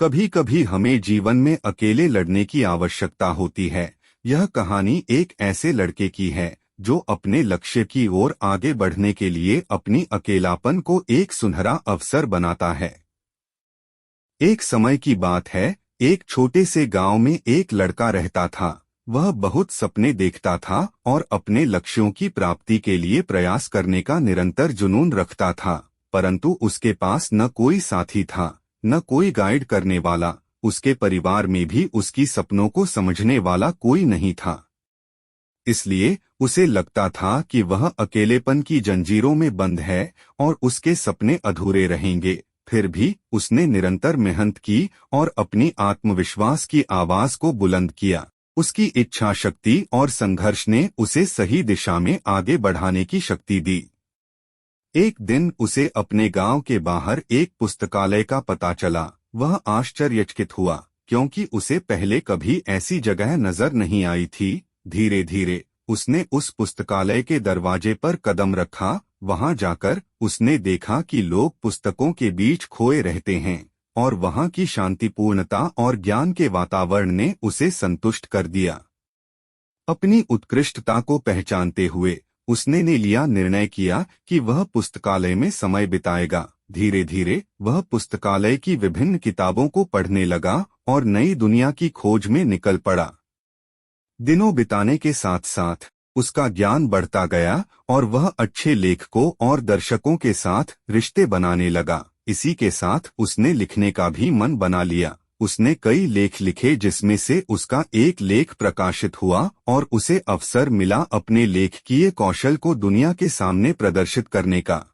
कभी कभी हमें जीवन में अकेले लड़ने की आवश्यकता होती है। यह कहानी एक ऐसे लड़के की है जो अपने लक्ष्य की ओर आगे बढ़ने के लिए अपनी अकेलापन को एक सुनहरा अवसर बनाता है। एक समय की बात है, एक छोटे से गांव में एक लड़का रहता था। वह बहुत सपने देखता था और अपने लक्ष्यों की प्राप्ति के लिए प्रयास करने का निरंतर जुनून रखता था, परंतु उसके पास न कोई साथी था, न कोई गाइड करने वाला। उसके परिवार में भी उसकी सपनों को समझने वाला कोई नहीं था। इसलिए उसे लगता था कि वह अकेलेपन की जंजीरों में बंद है और उसके सपने अधूरे रहेंगे। फिर भी उसने निरंतर मेहनत की और अपनी आत्मविश्वास की आवाज को बुलंद किया। उसकी इच्छा शक्ति और संघर्ष ने उसे सही दिशा में आगे बढ़ाने की शक्ति दी। एक दिन उसे अपने गांव के बाहर एक पुस्तकालय का पता चला। वह आश्चर्यचकित हुआ, क्योंकि उसे पहले कभी ऐसी जगह नजर नहीं आई थी। धीरे धीरे उसने उस पुस्तकालय के दरवाजे पर कदम रखा। वहां जाकर उसने देखा कि लोग पुस्तकों के बीच खोए रहते हैं और वहां की शांतिपूर्णता और ज्ञान के वातावरण ने उसे संतुष्ट कर दिया। अपनी उत्कृष्टता को पहचानते हुए उसने लिया निर्णय किया कि वह पुस्तकालय में समय बिताएगा। धीरे धीरे वह पुस्तकालय की विभिन्न किताबों को पढ़ने लगा और नई दुनिया की खोज में निकल पड़ा। दिनों बिताने के साथ साथ उसका ज्ञान बढ़ता गया और वह अच्छे लेखकों और दर्शकों के साथ रिश्ते बनाने लगा। इसी के साथ उसने लिखने का भी मन बना लिया। उसने कई लेख लिखे, जिसमें से उसका एक लेख प्रकाशित हुआ और उसे अवसर मिला अपने लेखकीय कौशल को दुनिया के सामने प्रदर्शित करने का।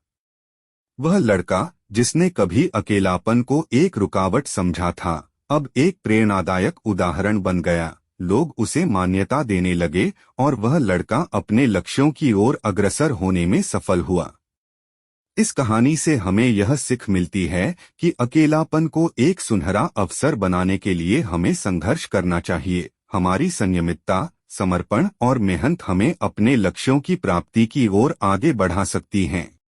वह लड़का जिसने कभी अकेलापन को एक रुकावट समझा था, अब एक प्रेरणादायक उदाहरण बन गया। लोग उसे मान्यता देने लगे और वह लड़का अपने लक्ष्यों की ओर अग्रसर होने में सफल हुआ। इस कहानी से हमें यह सीख मिलती है कि अकेलापन को एक सुनहरा अवसर बनाने के लिए हमें संघर्ष करना चाहिए। हमारी संयमितता, समर्पण और मेहनत हमें अपने लक्ष्यों की प्राप्ति की ओर आगे बढ़ा सकती हैं।